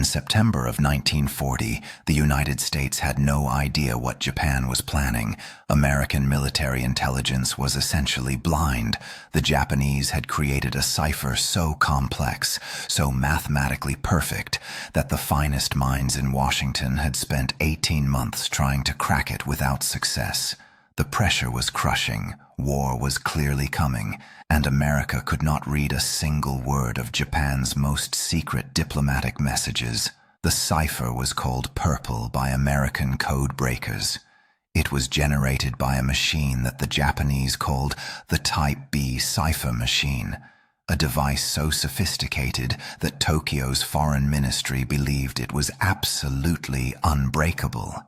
In September of 1940, the United States had no idea what Japan was planning. American military intelligence was essentially blind. The Japanese had created a cipher so complex, so mathematically perfect, that the finest minds in Washington had spent 18 months trying to crack it without success. The pressure was crushing, war was clearly coming, and America could not read a single word of Japan's most secret diplomatic messages. The cipher was called Purple by American code breakers. It was generated by a machine that the Japanese called the Type B cipher machine, a device so sophisticated that Tokyo's foreign ministry believed it was absolutely unbreakable.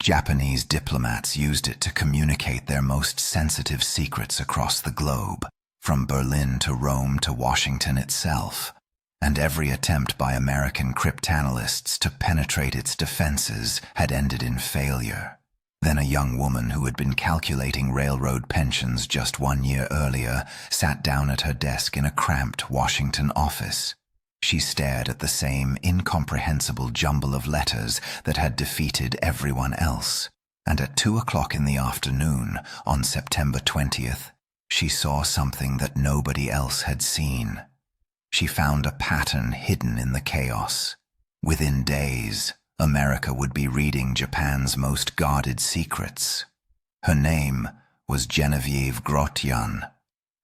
Japanese diplomats used it to communicate their most sensitive secrets across the globe, from Berlin to Rome to Washington itself, and every attempt by American cryptanalysts to penetrate its defenses had ended in failure. Then a young woman who had been calculating railroad pensions just 1 year earlier sat down at her desk in a cramped Washington office. She stared at the same incomprehensible jumble of letters that had defeated everyone else, and at 2 o'clock in the afternoon, on September 20th, she saw something that nobody else had seen. She found a pattern hidden in the chaos. Within days, America would be reading Japan's most guarded secrets. Her name was Genevieve Grotjan.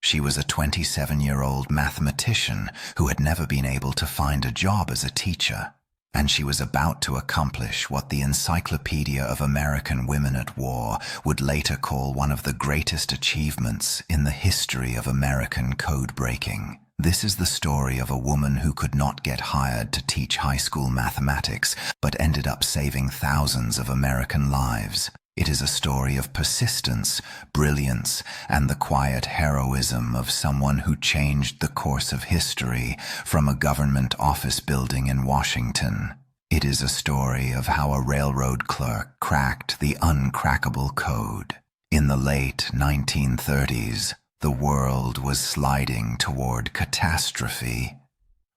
She was a 27-year-old mathematician who had never been able to find a job as a teacher, and she was about to accomplish what the Encyclopedia of American Women at War would later call one of the greatest achievements in the history of American code breaking. This is the story of a woman who could not get hired to teach high school mathematics, but ended up saving thousands of American lives. It is a story of persistence, brilliance, and the quiet heroism of someone who changed the course of history from a government office building in Washington. It is a story of how a railroad clerk cracked the uncrackable code. In the late 1930s, the world was sliding toward catastrophe.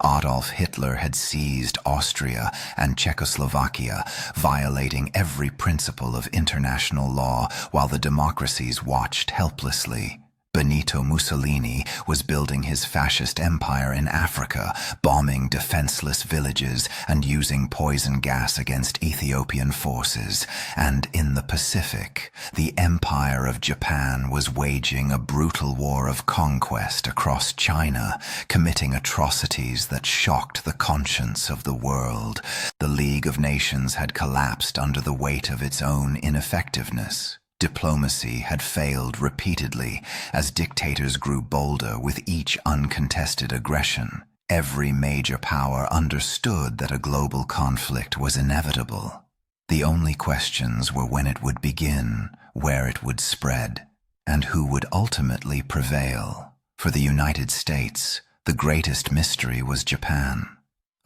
Adolf Hitler had seized Austria and Czechoslovakia, violating every principle of international law while the democracies watched helplessly. Benito Mussolini was building his fascist empire in Africa, bombing defenseless villages and using poison gas against Ethiopian forces. And in the Pacific, the Empire of Japan was waging a brutal war of conquest across China, committing atrocities that shocked the conscience of the world. The League of Nations had collapsed under the weight of its own ineffectiveness. Diplomacy had failed repeatedly as dictators grew bolder with each uncontested aggression. Every major power understood that a global conflict was inevitable. The only questions were when it would begin, where it would spread, and who would ultimately prevail. For the United States, the greatest mystery was Japan.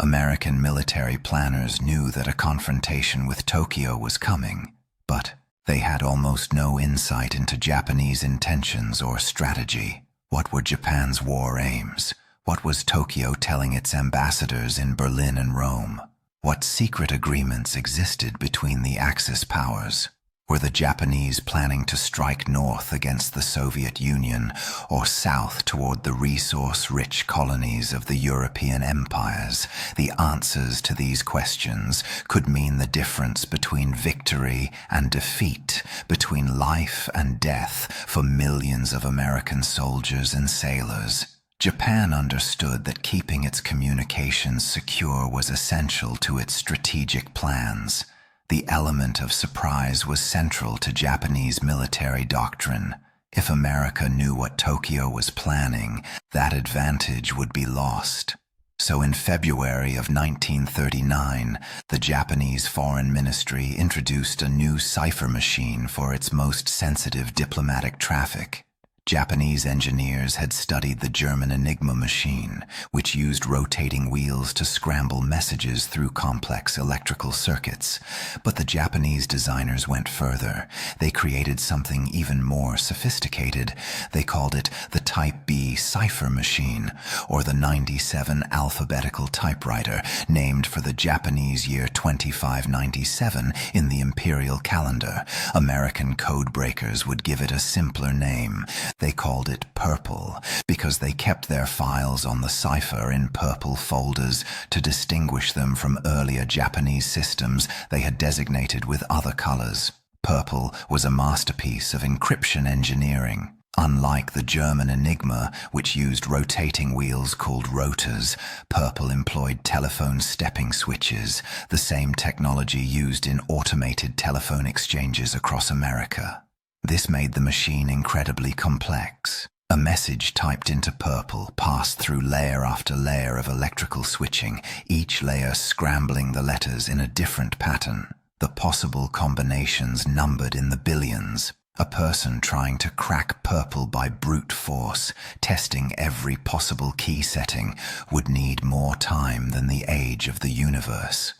American military planners knew that a confrontation with Tokyo was coming, but they had almost no insight into Japanese intentions or strategy. What were Japan's war aims? What was Tokyo telling its ambassadors in Berlin and Rome? What secret agreements existed between the Axis powers? Were the Japanese planning to strike north against the Soviet Union or south toward the resource-rich colonies of the European empires? The answers to these questions could mean the difference between victory and defeat, between life and death for millions of American soldiers and sailors. Japan understood that keeping its communications secure was essential to its strategic plans. The element of surprise was central to Japanese military doctrine. If America knew what Tokyo was planning, that advantage would be lost. So in February of 1939, the Japanese Foreign Ministry introduced a new cipher machine for its most sensitive diplomatic traffic. Japanese engineers had studied the German Enigma machine, which used rotating wheels to scramble messages through complex electrical circuits. But the Japanese designers went further. They created something even more sophisticated. They called it the Type B cipher machine, or the 97 alphabetical typewriter, named for the Japanese year 2597 in the imperial calendar. American code breakers would give it a simpler name. They called it Purple because they kept their files on the cipher in purple folders to distinguish them from earlier Japanese systems they had designated with other colors. Purple was a masterpiece of encryption engineering. Unlike the German Enigma, which used rotating wheels called rotors, Purple employed telephone stepping switches, the same technology used in automated telephone exchanges across America. This made the machine incredibly complex. A message typed into Purple passed through layer after layer of electrical switching, each layer scrambling the letters in a different pattern. The possible combinations numbered in the billions. A person trying to crack Purple by brute force, testing every possible key setting, would need more time than the age of the universe.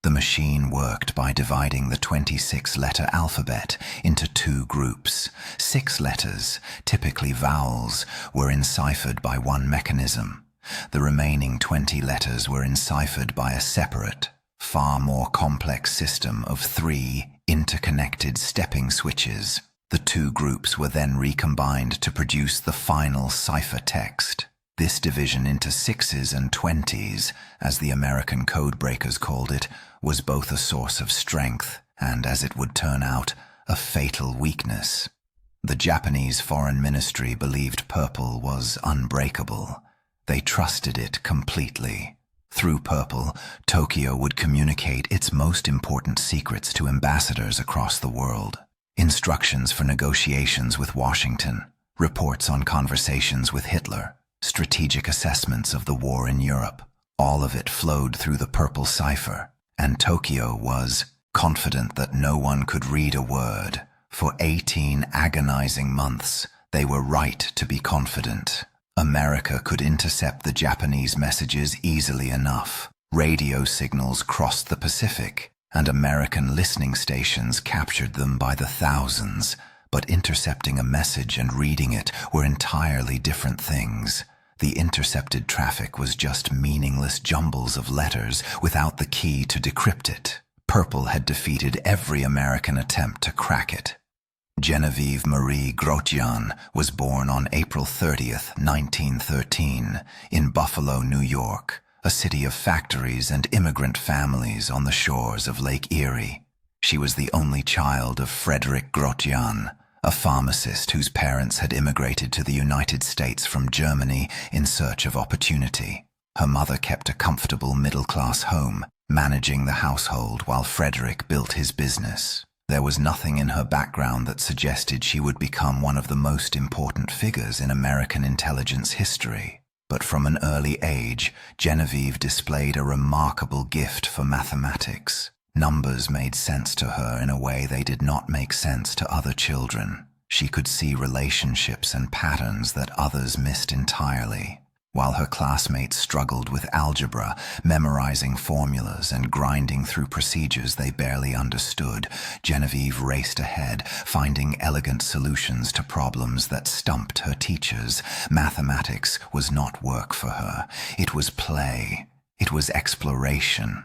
The machine worked by dividing the 26-letter alphabet into two groups. 6 letters, typically vowels, were enciphered by one mechanism. The remaining 20 letters were enciphered by a separate, far more complex system of 3 interconnected stepping switches. The two groups were then recombined to produce the final cipher text. This division into 6s and 20s, as the American codebreakers called it, was both a source of strength and, as it would turn out, a fatal weakness. The Japanese Foreign Ministry believed Purple was unbreakable. They trusted it completely. Through Purple, Tokyo would communicate its most important secrets to ambassadors across the world. Instructions for negotiations with Washington, reports on conversations with Hitler, strategic assessments of the war in Europe. All of it flowed through the Purple cipher, and Tokyo was confident that no one could read a word. For 18 agonizing months, they were right to be confident. America could intercept the Japanese messages easily enough. Radio signals crossed the Pacific, and American listening stations captured them by the thousands. But intercepting a message and reading it were entirely different things. The intercepted traffic was just meaningless jumbles of letters without the key to decrypt it. Purple had defeated every American attempt to crack it. Genevieve Marie Grotjan was born on April 30th, 1913, in Buffalo, New York, a city of factories and immigrant families on the shores of Lake Erie. She was the only child of Frederick Grotjan, a pharmacist whose parents had immigrated to the United States from Germany in search of opportunity. Her mother kept a comfortable middle-class home, managing the household while Frederick built his business. There was nothing in her background that suggested she would become one of the most important figures in American intelligence history. But from an early age, Genevieve displayed a remarkable gift for mathematics. Numbers made sense to her in a way they did not make sense to other children. She could see relationships and patterns that others missed entirely. While her classmates struggled with algebra, memorizing formulas and grinding through procedures they barely understood, Genevieve raced ahead, finding elegant solutions to problems that stumped her teachers. Mathematics was not work for her. It was play. It was exploration.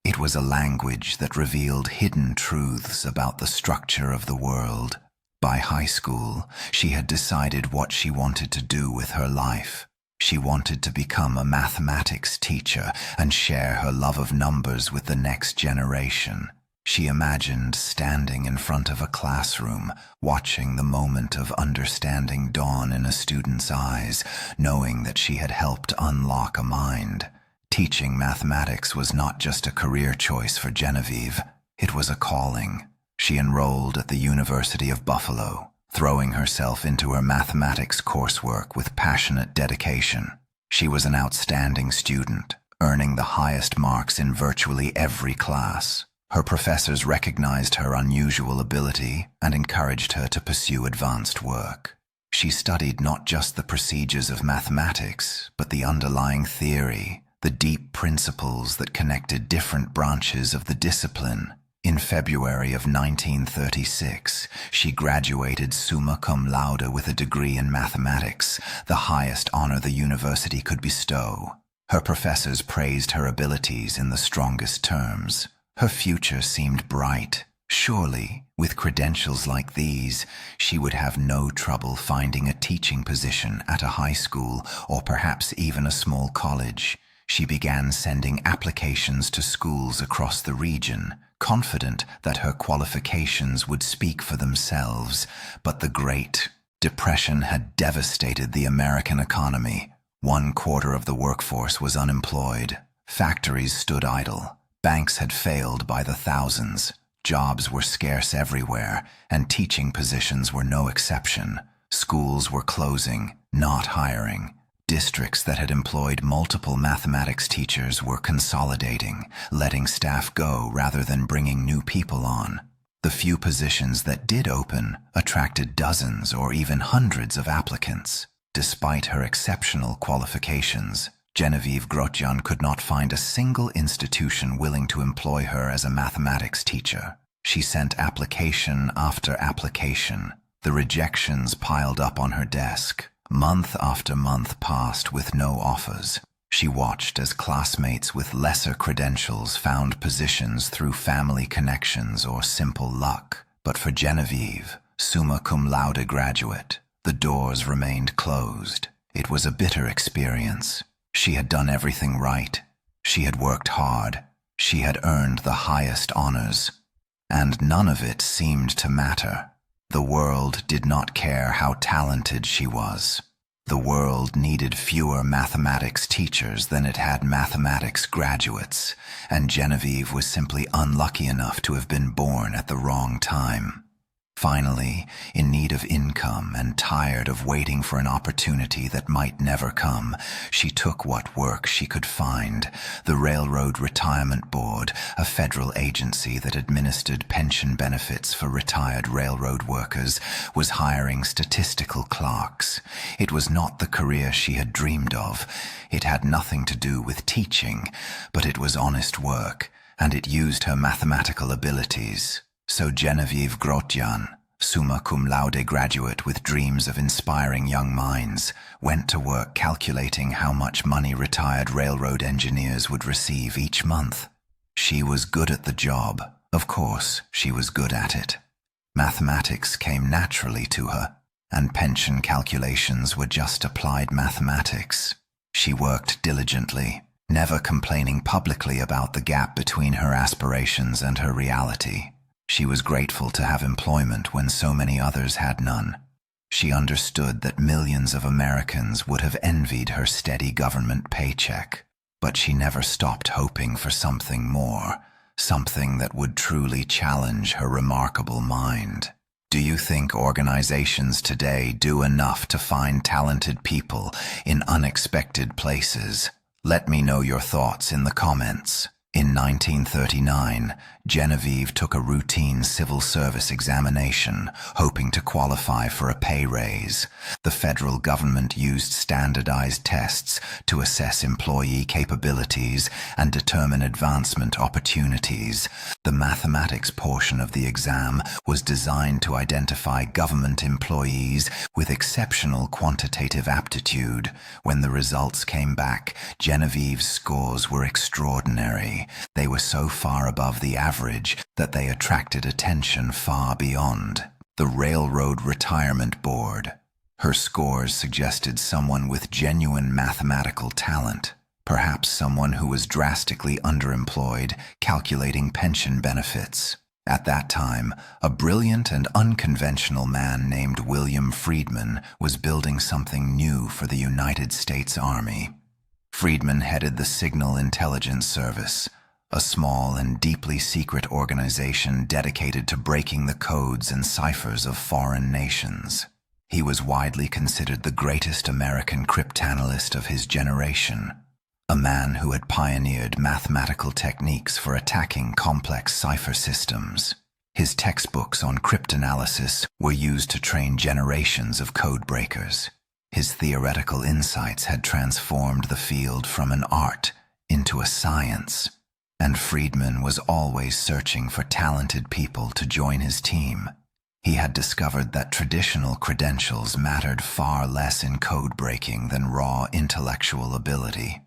It was a language that revealed hidden truths about the structure of the world. By high school, she had decided what she wanted to do with her life. She wanted to become a mathematics teacher and share her love of numbers with the next generation. She imagined standing in front of a classroom, watching the moment of understanding dawn in a student's eyes, knowing that she had helped unlock a mind. Teaching mathematics was not just a career choice for Genevieve, it was a calling. She enrolled at the University of Buffalo, throwing herself into her mathematics coursework with passionate dedication. She was an outstanding student, earning the highest marks in virtually every class. Her professors recognized her unusual ability and encouraged her to pursue advanced work. She studied not just the procedures of mathematics, but the underlying theory, the deep principles that connected different branches of the discipline. In February of 1936, she graduated summa cum laude with a degree in mathematics, the highest honor the university could bestow. Her professors praised her abilities in the strongest terms. Her future seemed bright. Surely, with credentials like these, she would have no trouble finding a teaching position at a high school or perhaps even a small college. She began sending applications to schools across the region, confident that her qualifications would speak for themselves. But the Great Depression had devastated the American economy. 1/4 of the workforce was unemployed. Factories stood idle. Banks had failed by the thousands. Jobs were scarce everywhere, and teaching positions were no exception. Schools were closing, not hiring. Districts that had employed multiple mathematics teachers were consolidating, letting staff go rather than bringing new people on. The few positions that did open attracted dozens or even hundreds of applicants. Despite her exceptional qualifications, Genevieve Grotjan could not find a single institution willing to employ her as a mathematics teacher. She sent application after application. The rejections piled up on her desk. Month after month passed with no offers. She watched as classmates with lesser credentials found positions through family connections or simple luck. But for Genevieve, summa cum laude graduate, the doors remained closed. It was a bitter experience. She had done everything right. She had worked hard. She had earned the highest honors. And none of it seemed to matter. The world did not care how talented she was. The world needed fewer mathematics teachers than it had mathematics graduates, and Genevieve was simply unlucky enough to have been born at the wrong time. Finally, in need of income and tired of waiting for an opportunity that might never come, she took what work she could find. The Railroad Retirement Board, a federal agency that administered pension benefits for retired railroad workers, was hiring statistical clerks. It was not the career she had dreamed of. It had nothing to do with teaching, but it was honest work, and it used her mathematical abilities. So Genevieve Grotjan, summa cum laude graduate with dreams of inspiring young minds, went to work calculating how much money retired railroad engineers would receive each month. She was good at the job. Of course, she was good at it. Mathematics came naturally to her, and pension calculations were just applied mathematics. She worked diligently, never complaining publicly about the gap between her aspirations and her reality. She was grateful to have employment when so many others had none. She understood that millions of Americans would have envied her steady government paycheck, but she never stopped hoping for something more, something that would truly challenge her remarkable mind. Do you think organizations today do enough to find talented people in unexpected places? Let me know your thoughts in the comments. In 1939, Genevieve took a routine civil service examination, hoping to qualify for a pay raise. The federal government used standardized tests to assess employee capabilities and determine advancement opportunities. The mathematics portion of the exam was designed to identify government employees with exceptional quantitative aptitude. When the results came back, Genevieve's scores were extraordinary. They were so far above the average that they attracted attention far beyond the Railroad Retirement Board. Her scores suggested someone with genuine mathematical talent, perhaps someone who was drastically underemployed calculating pension benefits. At that time, a brilliant and unconventional man named William Friedman was building something new for the United States Army. Friedman headed the Signal Intelligence Service, a small and deeply secret organization dedicated to breaking the codes and ciphers of foreign nations. He was widely considered the greatest American cryptanalyst of his generation, a man who had pioneered mathematical techniques for attacking complex cipher systems. His textbooks on cryptanalysis were used to train generations of code breakers. His theoretical insights had transformed the field from an art into a science, and Friedman was always searching for talented people to join his team. He had discovered that traditional credentials mattered far less in code breaking than raw intellectual ability.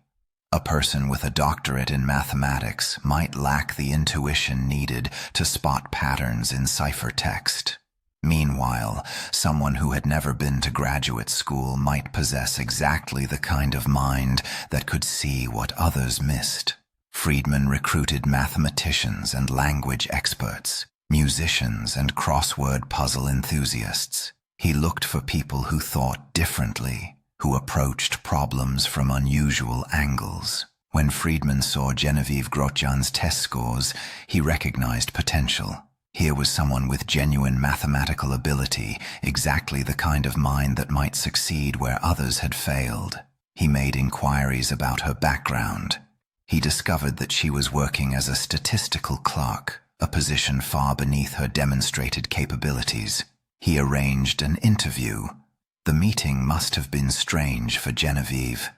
A person with a doctorate in mathematics might lack the intuition needed to spot patterns in ciphertext. Meanwhile, someone who had never been to graduate school might possess exactly the kind of mind that could see what others missed. Friedman recruited mathematicians and language experts, musicians and crossword puzzle enthusiasts. He looked for people who thought differently, who approached problems from unusual angles. When Friedman saw Genevieve Grotjan's test scores, he recognized potential. Here was someone with genuine mathematical ability, exactly the kind of mind that might succeed where others had failed. He made inquiries about her background. He discovered that she was working as a statistical clerk, a position far beneath her demonstrated capabilities. He arranged an interview. The meeting must have been strange for Genevieve.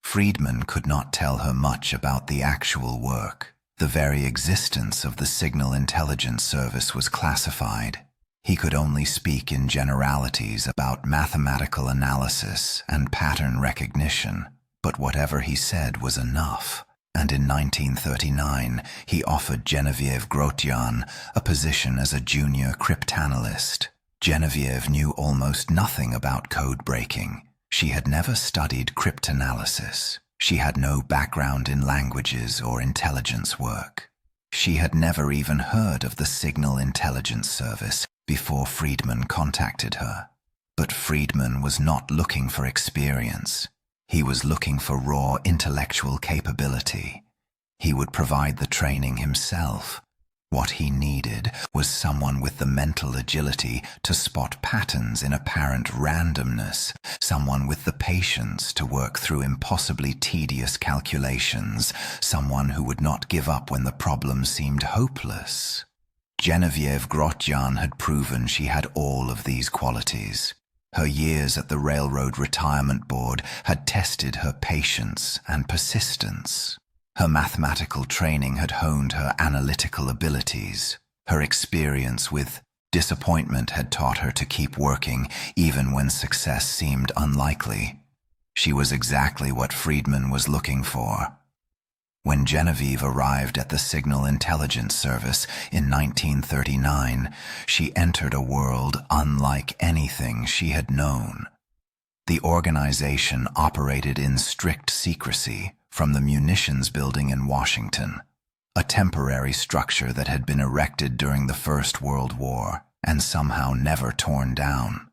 Friedman could not tell her much about the actual work. The very existence of the Signal Intelligence Service was classified. He could only speak in generalities about mathematical analysis and pattern recognition, but whatever he said was enough. And in 1939, he offered Genevieve Grotjan a position as a junior cryptanalyst. Genevieve knew almost nothing about code breaking. She had never studied cryptanalysis. She had no background in languages or intelligence work. She had never even heard of the Signal Intelligence Service before Friedman contacted her. But Friedman was not looking for experience. He was looking for raw intellectual capability. He would provide the training himself. What he needed was someone with the mental agility to spot patterns in apparent randomness, someone with the patience to work through impossibly tedious calculations, someone who would not give up when the problem seemed hopeless. Genevieve Grotjan had proven she had all of these qualities. Her years at the Railroad Retirement Board had tested her patience and persistence. Her mathematical training had honed her analytical abilities. Her experience with disappointment had taught her to keep working even when success seemed unlikely. She was exactly what Friedman was looking for. When Genevieve arrived at the Signal Intelligence Service in 1939, she entered a world unlike anything she had known. The organization operated in strict secrecy from the munitions building in Washington, a temporary structure that had been erected during the First World War and somehow never torn down.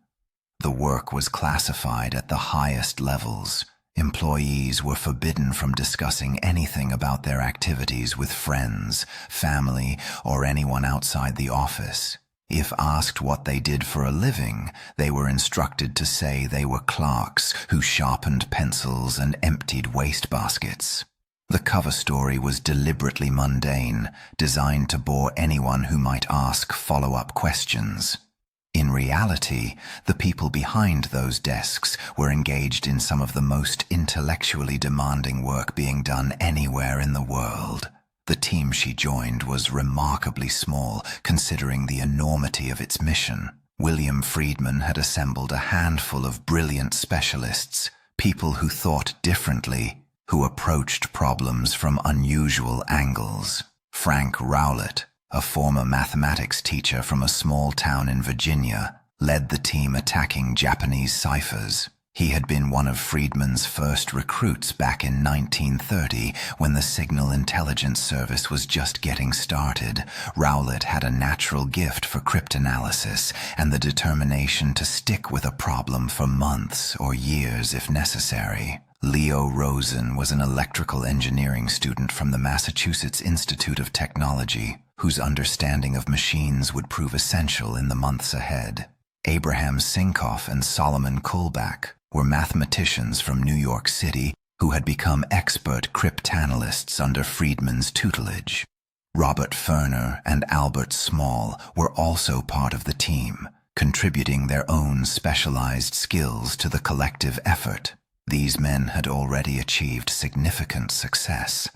The work was classified at the highest levels. Employees were forbidden from discussing anything about their activities with friends, family, or anyone outside the office. If asked what they did for a living, they were instructed to say they were clerks who sharpened pencils and emptied wastebaskets. The cover story was deliberately mundane, designed to bore anyone who might ask follow-up questions. In reality, the people behind those desks were engaged in some of the most intellectually demanding work being done anywhere in the world. The team she joined was remarkably small, considering the enormity of its mission. William Friedman had assembled a handful of brilliant specialists, people who thought differently, who approached problems from unusual angles. Frank Rowlett, a former mathematics teacher from a small town in Virginia, led the team attacking Japanese ciphers. He had been one of Friedman's first recruits back in 1930 when the Signal Intelligence Service was just getting started. Rowlett had a natural gift for cryptanalysis and the determination to stick with a problem for months or years if necessary. Leo Rosen was an electrical engineering student from the Massachusetts Institute of Technology, whose understanding of machines would prove essential in the months ahead. Abraham Sinkoff and Solomon Kullback were mathematicians from New York City who had become expert cryptanalysts under Friedman's tutelage. Robert Ferner and Albert Small were also part of the team, contributing their own specialized skills to the collective effort. These men had already achieved significant success.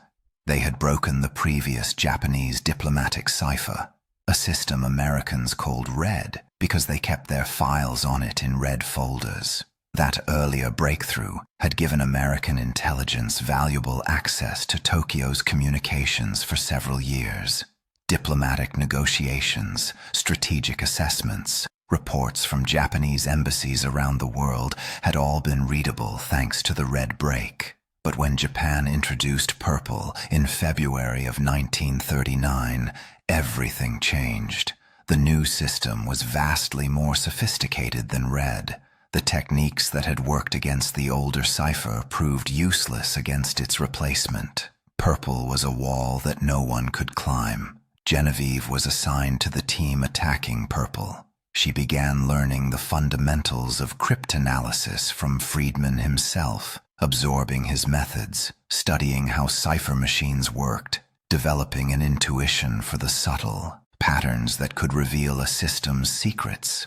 They had broken the previous Japanese diplomatic cipher, a system Americans called red because they kept their files on it in red folders. That earlier breakthrough had given American intelligence valuable access to Tokyo's communications for several years. Diplomatic negotiations, strategic assessments, reports from Japanese embassies around the world had all been readable thanks to the red break. But when Japan introduced purple in February of 1939, everything changed. The new system was vastly more sophisticated than red. The techniques that had worked against the older cipher proved useless against its replacement. Purple was a wall that no one could climb. Genevieve was assigned to the team attacking purple. She began learning the fundamentals of cryptanalysis from Friedman himself, absorbing his methods, studying how cipher machines worked, developing an intuition for the subtle patterns that could reveal a system's secrets.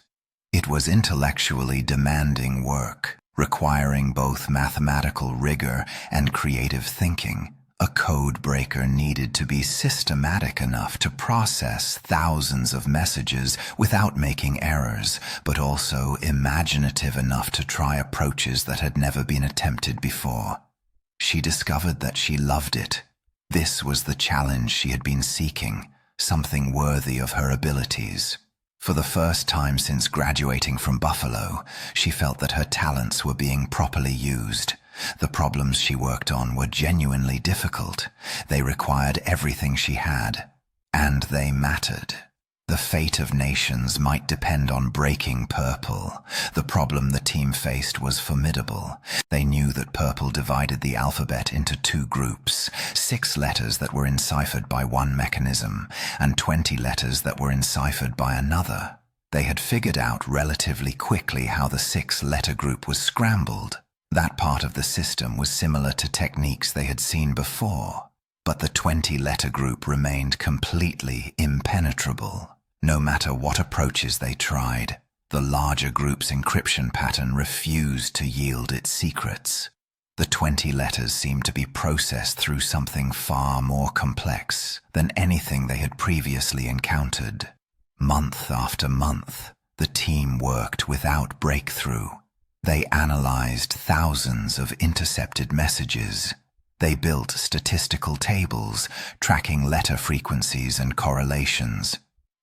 It was intellectually demanding work, requiring both mathematical rigor and creative thinking. A code breaker needed to be systematic enough to process thousands of messages without making errors, but also imaginative enough to try approaches that had never been attempted before. She discovered that she loved it. This was the challenge she had been seeking, something worthy of her abilities. For the first time since graduating from Buffalo, she felt that her talents were being properly used. The problems she worked on were genuinely difficult. They required everything she had, and they mattered. The fate of nations might depend on breaking purple. The problem the team faced was formidable. They knew that purple divided the alphabet into two groups, 6 letters that were enciphered by one mechanism, and 20 letters that were enciphered by another. They had figured out relatively quickly how the 6-letter group was scrambled. That part of the system was similar to techniques they had seen before, but the 20-letter group remained completely impenetrable. No matter what approaches they tried, the larger group's encryption pattern refused to yield its secrets. The 20 letters seemed to be processed through something far more complex than anything they had previously encountered. Month after month, the team worked without breakthrough. They analyzed thousands of intercepted messages. They built statistical tables, tracking letter frequencies and correlations.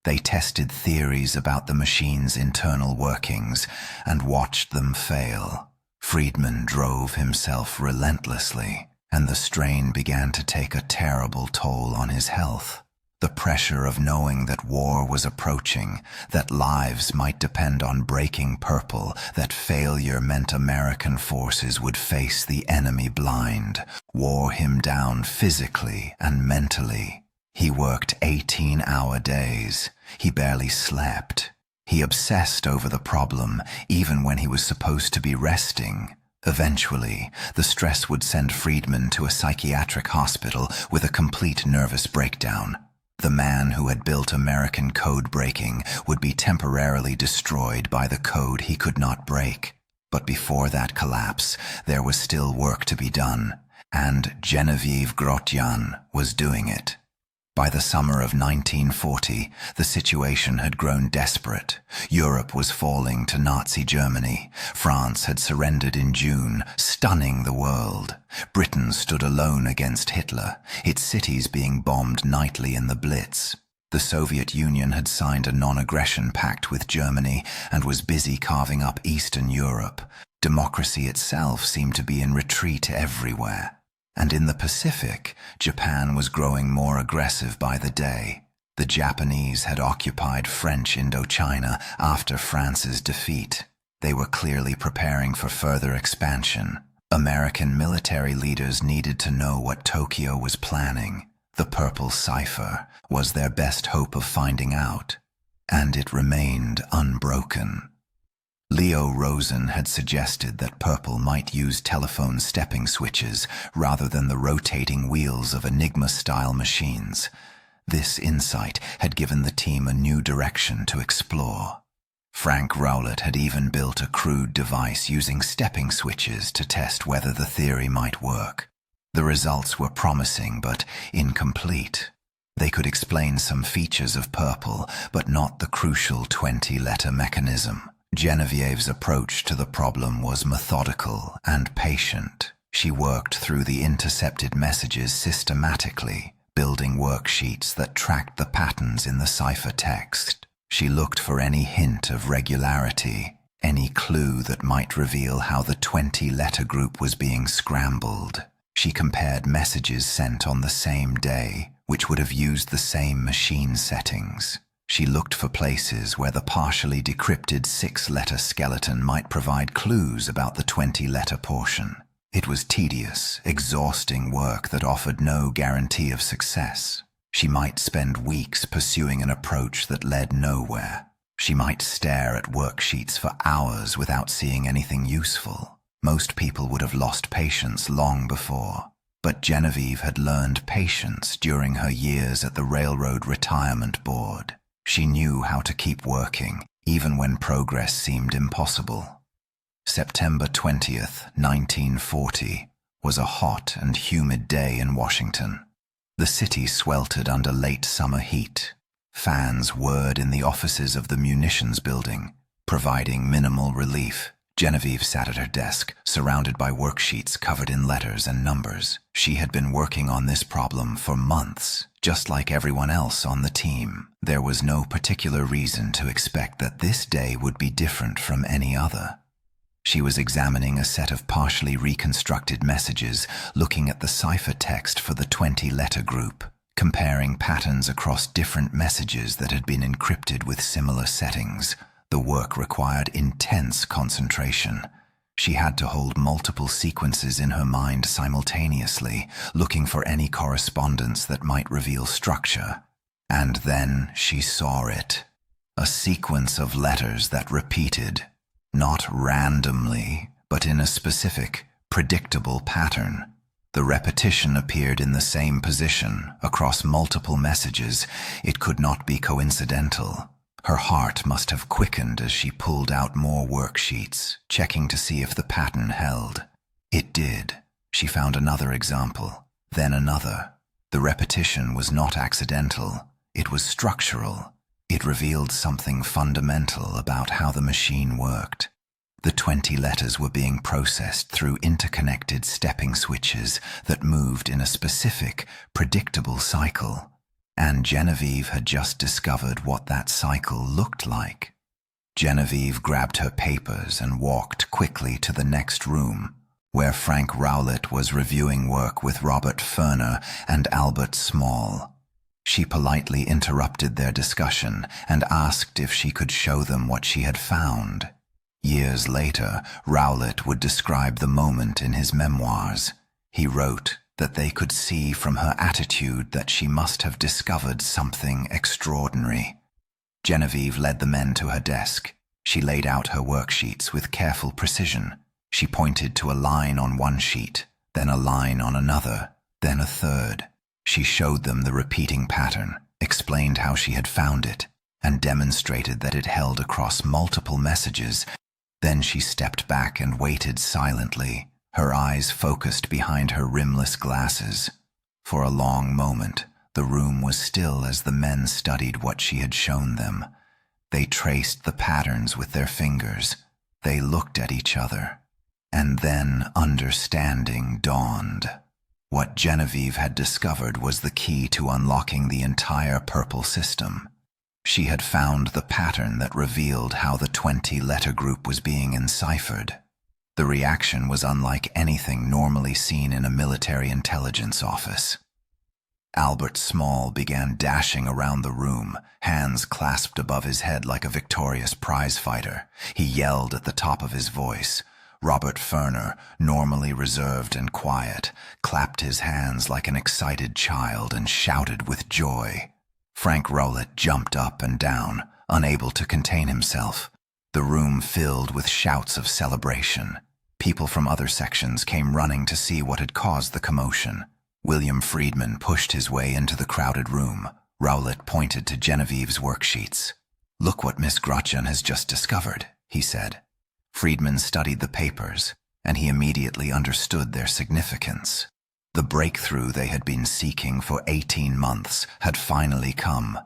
They tested theories about the machine's internal workings and watched them fail. Friedman drove himself relentlessly, and the strain began to take a terrible toll on his health. The pressure of knowing that war was approaching, that lives might depend on breaking purple, that failure meant American forces would face the enemy blind, wore him down physically and mentally. He worked 18-hour days. He barely slept. He obsessed over the problem, even when he was supposed to be resting. Eventually, the stress would send Friedman to a psychiatric hospital with a complete nervous breakdown. The man who had built American code breaking would be temporarily destroyed by the code he could not break. But before that collapse, there was still work to be done, and Genevieve Grotjan was doing it. By the summer of 1940, the situation had grown desperate. Europe was falling to Nazi Germany. France had surrendered in June, stunning the world. Britain stood alone against Hitler, its cities being bombed nightly in the Blitz. The Soviet Union had signed a non-aggression pact with Germany and was busy carving up Eastern Europe. Democracy itself seemed to be in retreat everywhere. And in the Pacific, Japan was growing more aggressive by the day. The Japanese had occupied French Indochina after France's defeat. They were clearly preparing for further expansion. American military leaders needed to know what Tokyo was planning. The purple cipher was their best hope of finding out, and it remained unbroken. Leo Rosen had suggested that purple might use telephone stepping switches rather than the rotating wheels of Enigma-style machines. This insight had given the team a new direction to explore. Frank Rowlett had even built a crude device using stepping switches to test whether the theory might work. The results were promising but incomplete. They could explain some features of purple, but not the crucial 20-letter mechanism. Genevieve's approach to the problem was methodical and patient. She worked through the intercepted messages systematically, building worksheets that tracked the patterns in the cipher text. She looked for any hint of regularity, any clue that might reveal how the 20-letter group was being scrambled. She compared messages sent on the same day, which would have used the same machine settings. She looked for places where the partially decrypted 6-letter skeleton might provide clues about the 20-letter portion. It was tedious, exhausting work that offered no guarantee of success. She might spend weeks pursuing an approach that led nowhere. She might stare at worksheets for hours without seeing anything useful. Most people would have lost patience long before. But Genevieve had learned patience during her years at the Railroad Retirement Board. She knew how to keep working, even when progress seemed impossible. September 20th, 1940, was a hot and humid day in Washington. The city sweltered under late summer heat. Fans whirred in the offices of the munitions building, providing minimal relief. Genevieve sat at her desk, surrounded by worksheets covered in letters and numbers. She had been working on this problem for months, just like everyone else on the team. There was no particular reason to expect that this day would be different from any other. She was examining a set of partially reconstructed messages, looking at the cipher text for the 20-letter group, comparing patterns across different messages that had been encrypted with similar settings. The work required intense concentration. She had to hold multiple sequences in her mind simultaneously, looking for any correspondence that might reveal structure. And then she saw it. A sequence of letters that repeated, not randomly, but in a specific, predictable pattern. The repetition appeared in the same position, across multiple messages. It could not be coincidental. Her heart must have quickened as she pulled out more worksheets, checking to see if the pattern held. It did. She found another example, then another. The repetition was not accidental. It was structural. It revealed something fundamental about how the machine worked. The 20 letters were being processed through interconnected stepping switches that moved in a specific, predictable cycle. And Genevieve had just discovered what that cycle looked like. Genevieve grabbed her papers and walked quickly to the next room, where Frank Rowlett was reviewing work with Robert Ferner and Albert Small. She politely interrupted their discussion and asked if she could show them what she had found. Years later, Rowlett would describe the moment in his memoirs. He wrote that they could see from her attitude that she must have discovered something extraordinary. Genevieve led the men to her desk. She laid out her worksheets with careful precision. She pointed to a line on one sheet, then a line on another, then a third. She showed them the repeating pattern, explained how she had found it, and demonstrated that it held across multiple messages. Then she stepped back and waited silently, her eyes focused behind her rimless glasses. For a long moment, the room was still as the men studied what she had shown them. They traced the patterns with their fingers. They looked at each other. And then understanding dawned. What Genevieve had discovered was the key to unlocking the entire purple system. She had found the pattern that revealed how the 20-letter group was being enciphered. The reaction was unlike anything normally seen in a military intelligence office. Albert Small began dashing around the room, hands clasped above his head like a victorious prizefighter. He yelled at the top of his voice. Robert Ferner, normally reserved and quiet, clapped his hands like an excited child and shouted with joy. Frank Rowlett jumped up and down, unable to contain himself. The room filled with shouts of celebration. People from other sections came running to see what had caused the commotion. William Friedman pushed his way into the crowded room. Rowlett pointed to Genevieve's worksheets. "Look what Miss Grotjan has just discovered," he said. Friedman studied the papers, and he immediately understood their significance. The breakthrough they had been seeking for 18 months had finally come.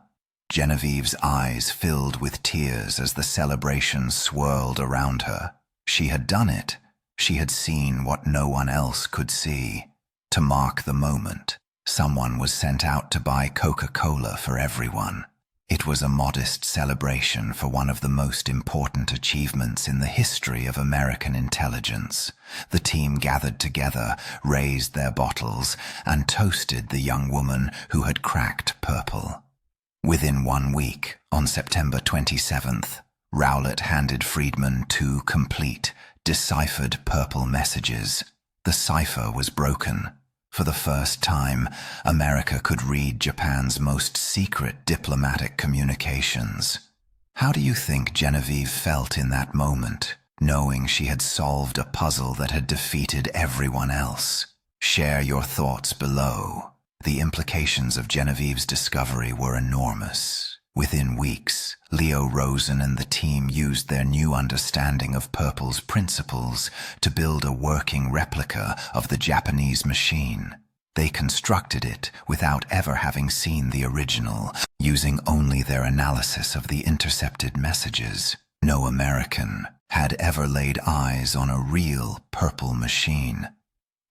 Genevieve's eyes filled with tears as the celebration swirled around her. She had done it. She had seen what no one else could see. To mark the moment, someone was sent out to buy Coca-Cola for everyone. It was a modest celebration for one of the most important achievements in the history of American intelligence. The team gathered together, raised their bottles, and toasted the young woman who had cracked purple. Within 1 week, on September 27th, Rowlett handed Friedman 2 complete, deciphered purple messages. The cipher was broken. For the first time, America could read Japan's most secret diplomatic communications. How do you think Genevieve felt in that moment, knowing she had solved a puzzle that had defeated everyone else? Share your thoughts below. The implications of Genevieve's discovery were enormous. Within weeks, Leo Rosen and the team used their new understanding of Purple's principles to build a working replica of the Japanese machine. They constructed it without ever having seen the original, using only their analysis of the intercepted messages. No American had ever laid eyes on a real Purple machine.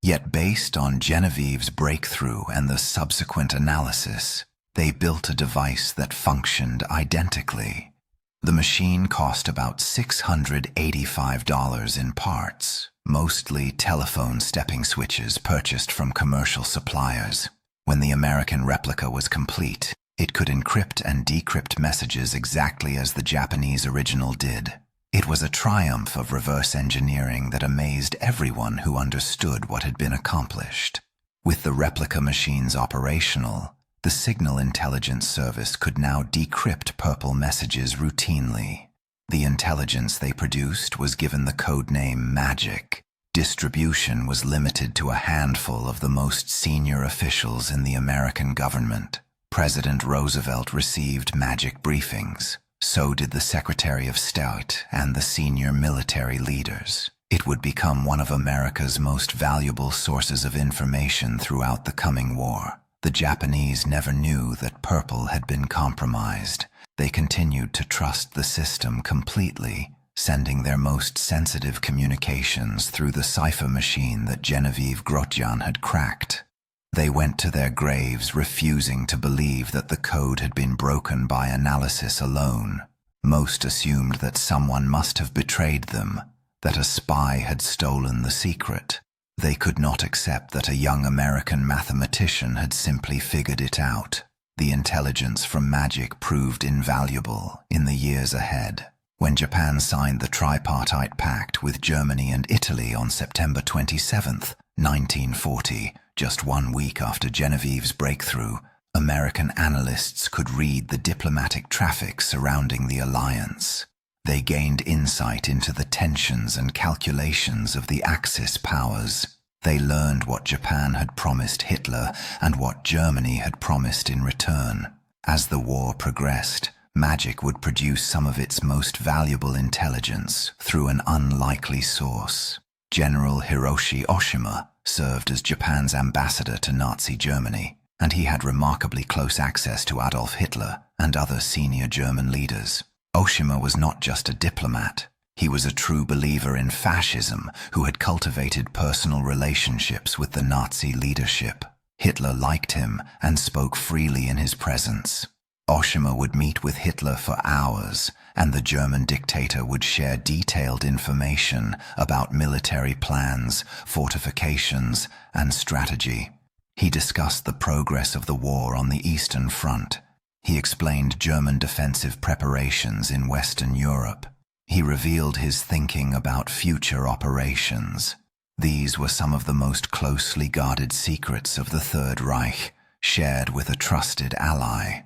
Yet based on Genevieve's breakthrough and the subsequent analysis, they built a device that functioned identically. The machine cost about $685 in parts, mostly telephone stepping switches purchased from commercial suppliers. When the American replica was complete, it could encrypt and decrypt messages exactly as the Japanese original did. It was a triumph of reverse engineering that amazed everyone who understood what had been accomplished. With the replica machines operational, the Signal Intelligence Service could now decrypt Purple messages routinely. The intelligence they produced was given the codename Magic. Distribution was limited to a handful of the most senior officials in the American government. President Roosevelt received Magic briefings. So did the Secretary of State and the senior military leaders. It would become one of America's most valuable sources of information throughout the coming war. The Japanese never knew that Purple had been compromised. They continued to trust the system completely, sending their most sensitive communications through the cipher machine that Genevieve Grotjan had cracked. They went to their graves refusing to believe that the code had been broken by analysis alone. Most assumed that someone must have betrayed them, that a spy had stolen the secret. They could not accept that a young American mathematician had simply figured it out. The intelligence from Magic proved invaluable in the years ahead. When Japan signed the Tripartite Pact with Germany and Italy on September 27, 1940, just 1 week after Genevieve's breakthrough, American analysts could read the diplomatic traffic surrounding the alliance. They gained insight into the tensions and calculations of the Axis powers. They learned what Japan had promised Hitler and what Germany had promised in return. As the war progressed, Magic would produce some of its most valuable intelligence through an unlikely source. General Hiroshi Oshima served as Japan's ambassador to Nazi Germany, and he had remarkably close access to Adolf Hitler and other senior German leaders. Oshima was not just a diplomat. He was a true believer in fascism who had cultivated personal relationships with the Nazi leadership. Hitler liked him and spoke freely in his presence. Oshima would meet with Hitler for hours, and the German dictator would share detailed information about military plans, fortifications, and strategy. He discussed the progress of the war on the Eastern Front. He explained German defensive preparations in Western Europe. He revealed his thinking about future operations. These were some of the most closely guarded secrets of the Third Reich, shared with a trusted ally.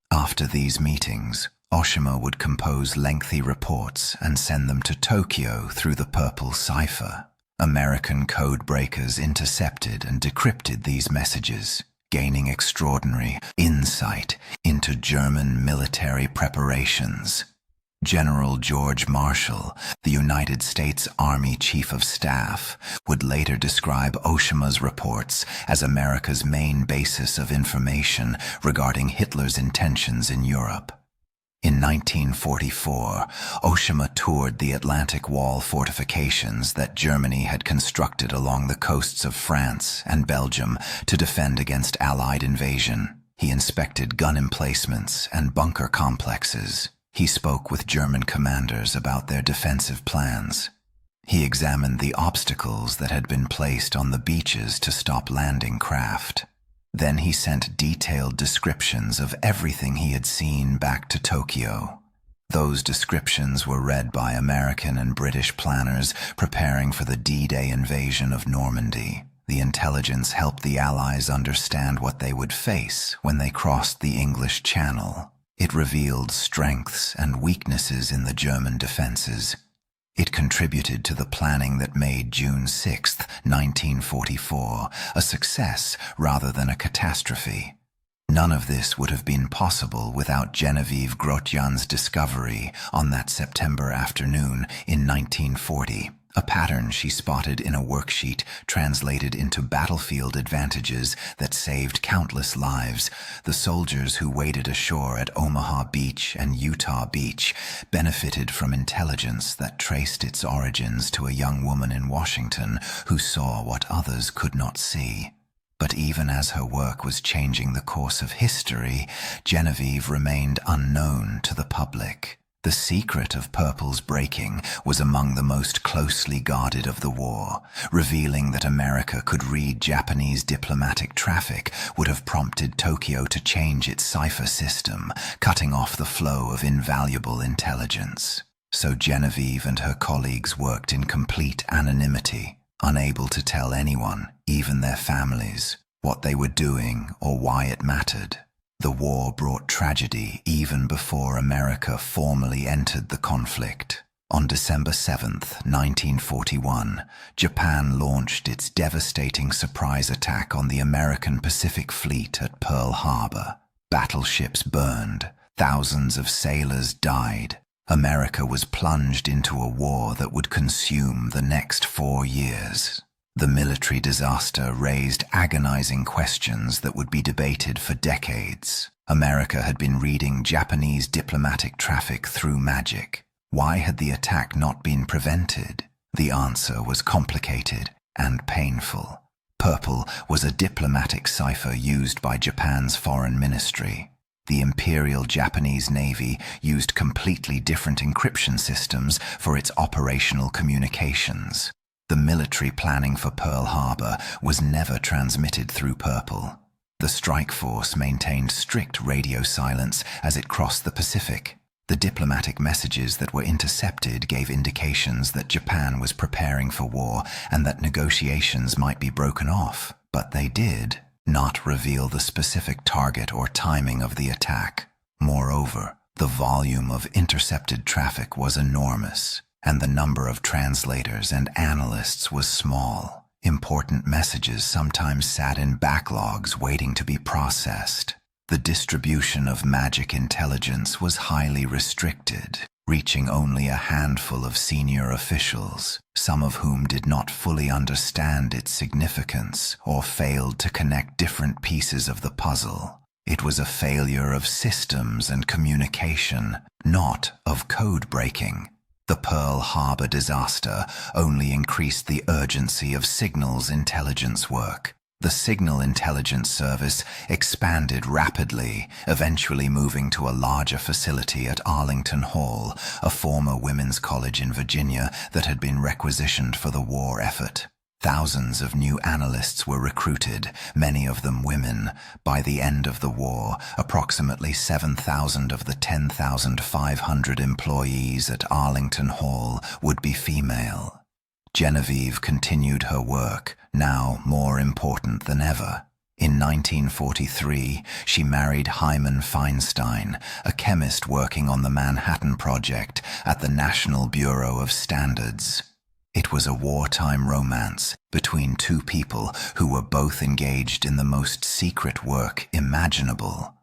After these meetings, Oshima would compose lengthy reports and send them to Tokyo through the Purple cipher. American code breakers intercepted and decrypted these messages, gaining extraordinary insight German military preparations. General George Marshall, the United States Army Chief of Staff, would later describe Oshima's reports as America's main basis of information regarding Hitler's intentions in Europe. In 1944, Oshima toured the Atlantic Wall fortifications that Germany had constructed along the coasts of France and Belgium to defend against Allied invasion. He inspected gun emplacements and bunker complexes. He spoke with German commanders about their defensive plans. He examined the obstacles that had been placed on the beaches to stop landing craft. Then he sent detailed descriptions of everything he had seen back to Tokyo. Those descriptions were read by American and British planners preparing for the D-Day invasion of Normandy. The intelligence helped the Allies understand what they would face when they crossed the English Channel. It revealed strengths and weaknesses in the German defenses. It contributed to the planning that made June 6, 1944, a success rather than a catastrophe. None of this would have been possible without Genevieve Grotjan's discovery on that September afternoon in 1940. A pattern she spotted in a worksheet translated into battlefield advantages that saved countless lives. The soldiers who waded ashore at Omaha Beach and Utah Beach benefited from intelligence that traced its origins to a young woman in Washington who saw what others could not see. But even as her work was changing the course of history, Genevieve remained unknown to the public. The secret of Purple's breaking was among the most closely guarded of the war. Revealing that America could read Japanese diplomatic traffic would have prompted Tokyo to change its cipher system, cutting off the flow of invaluable intelligence. So Genevieve and her colleagues worked in complete anonymity, unable to tell anyone, even their families, what they were doing or why it mattered. The war brought tragedy even before America formally entered the conflict. On December 7, 1941, Japan launched its devastating surprise attack on the American Pacific Fleet at Pearl Harbor. Battleships burned, thousands of sailors died. America was plunged into a war that would consume the next 4 years. The military disaster raised agonizing questions that would be debated for decades. America had been reading Japanese diplomatic traffic through magic. Why had the attack not been prevented? The answer was complicated and painful. Purple was a diplomatic cipher used by Japan's foreign ministry. The Imperial Japanese Navy used completely different encryption systems for its operational communications. The military planning for Pearl Harbor was never transmitted through Purple. The strike force maintained strict radio silence as it crossed the Pacific. The diplomatic messages that were intercepted gave indications that Japan was preparing for war and that negotiations might be broken off, but they did not reveal the specific target or timing of the attack. Moreover, the volume of intercepted traffic was enormous, and the number of translators and analysts was small. Important messages sometimes sat in backlogs waiting to be processed. The distribution of magic intelligence was highly restricted, reaching only a handful of senior officials, some of whom did not fully understand its significance or failed to connect different pieces of the puzzle. It was a failure of systems and communication, not of code breaking. The Pearl Harbor disaster only increased the urgency of signals intelligence work. The Signal Intelligence Service expanded rapidly, eventually moving to a larger facility at Arlington Hall, a former women's college in Virginia that had been requisitioned for the war effort. Thousands of new analysts were recruited, many of them women. By the end of the war, approximately 7,000 of the 10,500 employees at Arlington Hall would be female. Genevieve continued her work, now more important than ever. In 1943, she married Hyman Feinstein, a chemist working on the Manhattan Project at the National Bureau of Standards. It was a wartime romance between two people who were both engaged in the most secret work imaginable.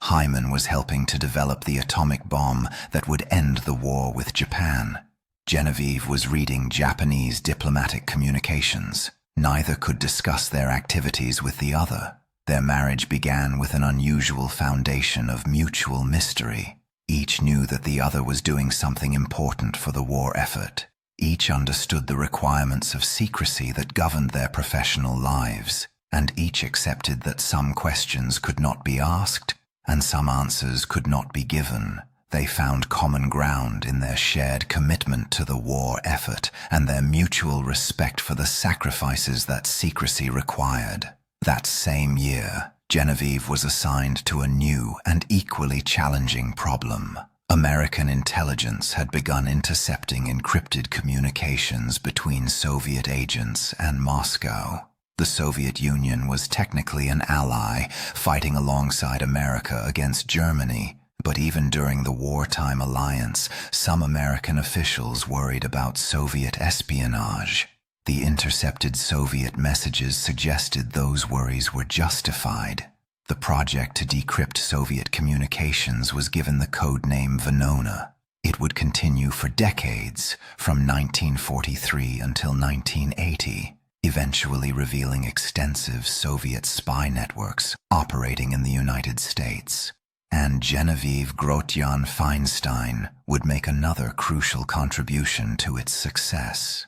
Hyman was helping to develop the atomic bomb that would end the war with Japan. Genevieve was reading Japanese diplomatic communications. Neither could discuss their activities with the other. Their marriage began with an unusual foundation of mutual mystery. Each knew that the other was doing something important for the war effort. Each understood the requirements of secrecy that governed their professional lives, and each accepted that some questions could not be asked and some answers could not be given. They found common ground in their shared commitment to the war effort and their mutual respect for the sacrifices that secrecy required. That same year, Genevieve was assigned to a new and equally challenging problem. American intelligence had begun intercepting encrypted communications between Soviet agents and Moscow. The Soviet Union was technically an ally, fighting alongside America against Germany, but even during the wartime alliance, some American officials worried about Soviet espionage. The intercepted Soviet messages suggested those worries were justified. The project to decrypt Soviet communications was given the codename Venona. It would continue for decades, from 1943 until 1980. Eventually revealing extensive Soviet spy networks operating in the United States. And Genevieve Grotjan Feinstein would make another crucial contribution to its success.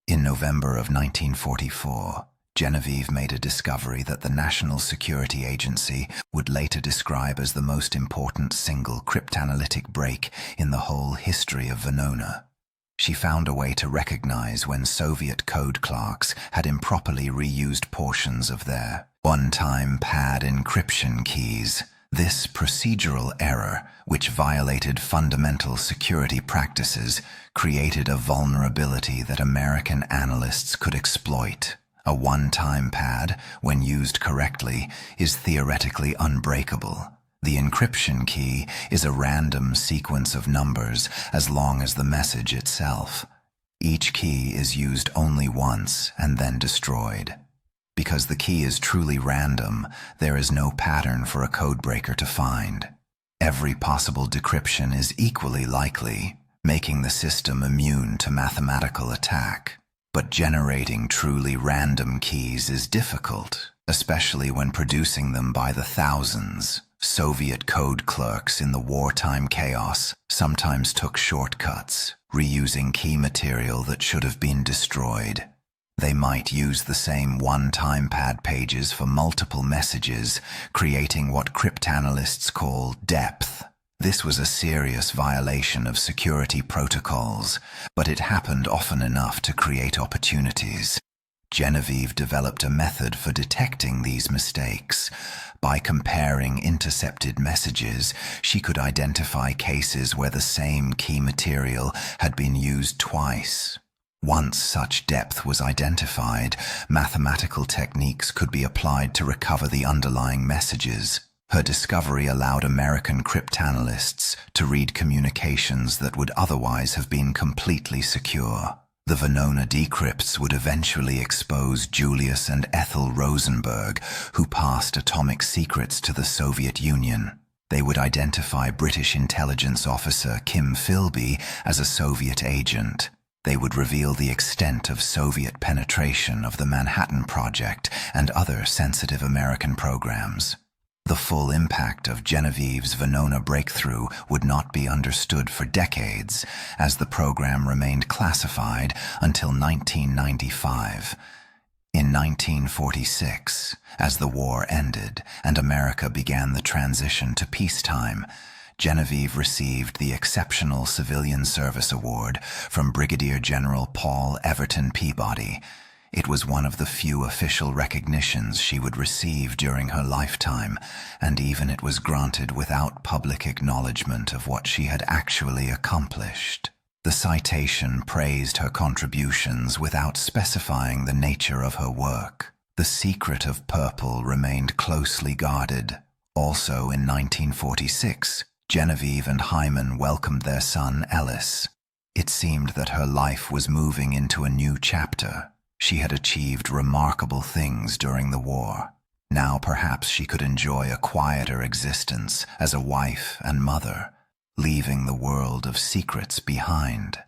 In November of 1944, Genevieve made a discovery that the National Security Agency would later describe as the most important single cryptanalytic break in the whole history of Venona. She found a way to recognize when Soviet code clerks had improperly reused portions of their one-time pad encryption keys. This procedural error, which violated fundamental security practices, created a vulnerability that American analysts could exploit. A one-time pad, when used correctly, is theoretically unbreakable. The encryption key is a random sequence of numbers as long as the message itself. Each key is used only once and then destroyed. Because the key is truly random, there is no pattern for a codebreaker to find. Every possible decryption is equally likely, making the system immune to mathematical attack. But generating truly random keys is difficult, especially when producing them by the thousands. Soviet code clerks in the wartime chaos sometimes took shortcuts, reusing key material that should have been destroyed. They might use the same one-time pad pages for multiple messages, creating what cryptanalysts call depth. This was a serious violation of security protocols, but it happened often enough to create opportunities. Genevieve developed a method for detecting these mistakes. By comparing intercepted messages, she could identify cases where the same key material had been used twice. Once such depth was identified, mathematical techniques could be applied to recover the underlying messages. Her discovery allowed American cryptanalysts to read communications that would otherwise have been completely secure. The Venona decrypts would eventually expose Julius and Ethel Rosenberg, who passed atomic secrets to the Soviet Union. They would identify British intelligence officer Kim Philby as a Soviet agent. They would reveal the extent of Soviet penetration of the Manhattan Project and other sensitive American programs. The full impact of Genevieve's Venona breakthrough would not be understood for decades, as the program remained classified until 1995. In 1946, as the war ended and America began the transition to peacetime, Genevieve received the Exceptional Civilian Service Award from Brigadier General Paul Everton Peabody. It was one of the few official recognitions she would receive during her lifetime, and even it was granted without public acknowledgement of what she had actually accomplished. The citation praised her contributions without specifying the nature of her work. The secret of purple remained closely guarded. Also in 1946, Genevieve and Hyman welcomed their son Ellis. It seemed that her life was moving into a new chapter. She had achieved remarkable things during the war. Now perhaps she could enjoy a quieter existence as a wife and mother, leaving the world of secrets behind.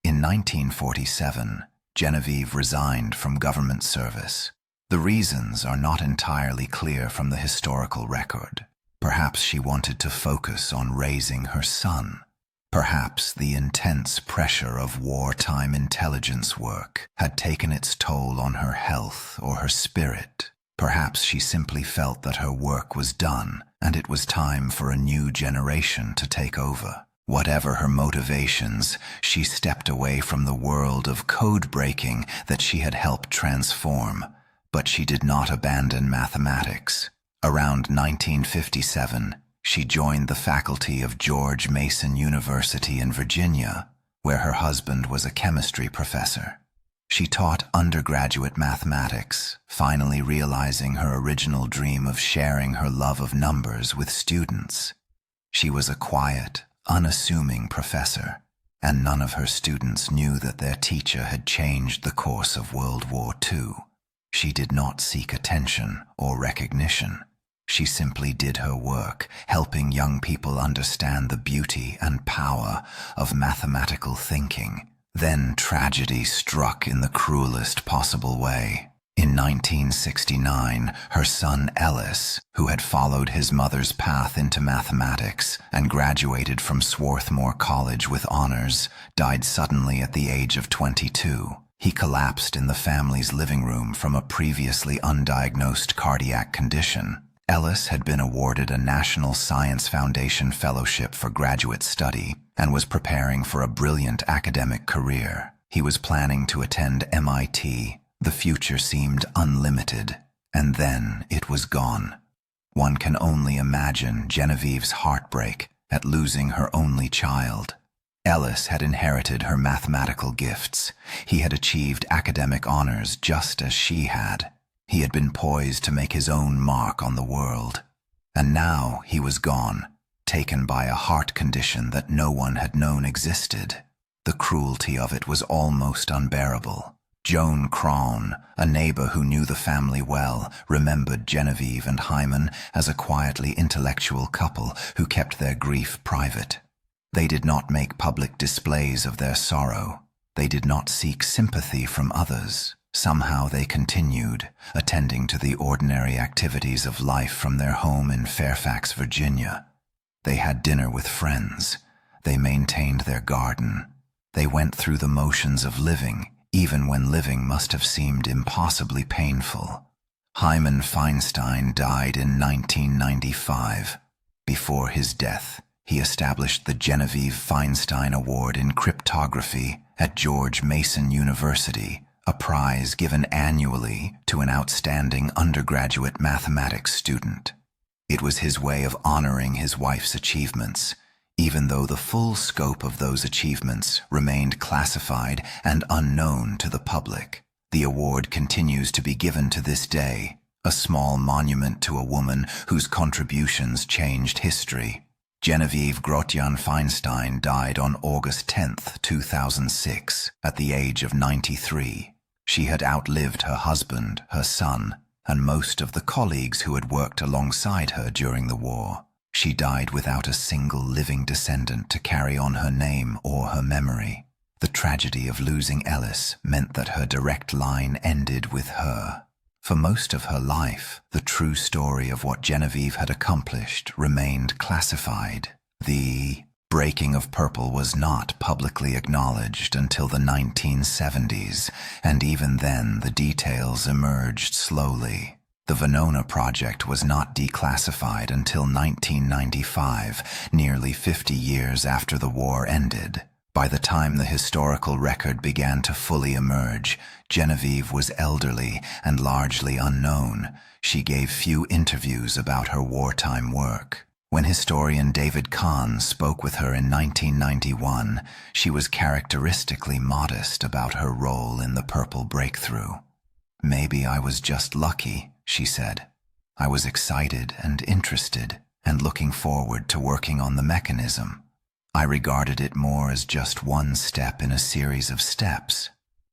In 1947, Genevieve resigned from government service. The reasons are not entirely clear from the historical record. Perhaps she wanted to focus on raising her son. Perhaps the intense pressure of wartime intelligence work had taken its toll on her health or her spirit. Perhaps she simply felt that her work was done and it was time for a new generation to take over. Whatever her motivations, she stepped away from the world of code breaking that she had helped transform. But she did not abandon mathematics. Around 1957, she joined the faculty of George Mason University in Virginia, where her husband was a chemistry professor. She taught undergraduate mathematics, finally realizing her original dream of sharing her love of numbers with students. She was a quiet, unassuming professor, and none of her students knew that their teacher had changed the course of World War II. She did not seek attention or recognition. She simply did her work, helping young people understand the beauty and power of mathematical thinking. Then tragedy struck in the cruelest possible way. In 1969, her son Ellis, who had followed his mother's path into mathematics and graduated from Swarthmore College with honors, died suddenly at the age of 22. He collapsed in the family's living room from a previously undiagnosed cardiac condition. Ellis had been awarded a National Science Foundation Fellowship for graduate study and was preparing for a brilliant academic career. He was planning to attend MIT. The future seemed unlimited, and then it was gone. One can only imagine Genevieve's heartbreak at losing her only child. Ellis had inherited her mathematical gifts. He had achieved academic honors just as she had. He had been poised to make his own mark on the world. And now he was gone, taken by a heart condition that no one had known existed. The cruelty of it was almost unbearable. Joan Crown, a neighbor who knew the family well, remembered Genevieve and Hyman as a quietly intellectual couple who kept their grief private. They did not make public displays of their sorrow. They did not seek sympathy from others. Somehow they continued, attending to the ordinary activities of life from their home in Fairfax, Virginia. They had dinner with friends. They maintained their garden. They went through the motions of living, even when living must have seemed impossibly painful. Hyman Feinstein died in 1995. Before his death, he established the Genevieve Feinstein Award in Cryptography at George Mason University, a prize given annually to an outstanding undergraduate mathematics student. It was his way of honoring his wife's achievements, even though the full scope of those achievements remained classified and unknown to the public. The award continues to be given to this day, a small monument to a woman whose contributions changed history. Genevieve Grotjan Feinstein died on August 10, 2006, at the age of 93. She had outlived her husband, her son, and most of the colleagues who had worked alongside her during the war. She died without a single living descendant to carry on her name or her memory. The tragedy of losing Ellis meant that her direct line ended with her. For most of her life, the true story of what Genevieve had accomplished remained classified. The breaking of purple was not publicly acknowledged until the 1970s, and even then the details emerged slowly. The Venona project was not declassified until 1995, nearly 50 years after the war ended. By the time the historical record began to fully emerge, Genevieve was elderly and largely unknown. She gave few interviews about her wartime work. When historian David Kahn spoke with her in 1991, she was characteristically modest about her role in the purple breakthrough. "Maybe I was just lucky," she said. "I was excited and interested and looking forward to working on the mechanism. I regarded it more as just one step in a series of steps."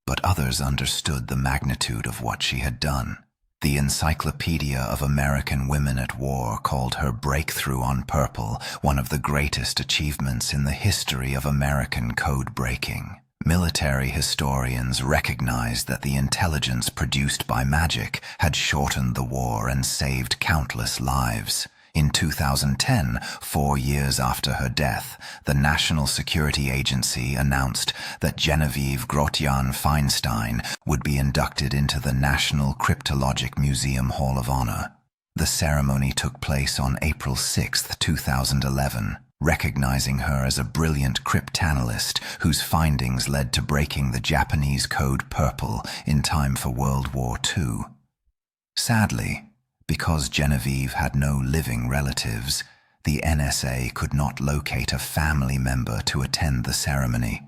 But others understood the magnitude of what she had done. The Encyclopedia of American Women at War called her breakthrough on purple one of the greatest achievements in the history of American code breaking. Military historians recognized that the intelligence produced by magic had shortened the war and saved countless lives. In 2010, 4 years after her death, the National Security Agency announced that Genevieve Grotjan Feinstein would be inducted into the National Cryptologic Museum Hall of Honor. The ceremony took place on April 6, 2011, recognizing her as a brilliant cryptanalyst whose findings led to breaking the Japanese code purple in time for World War II. Sadly, because Genevieve had no living relatives, the NSA could not locate a family member to attend the ceremony.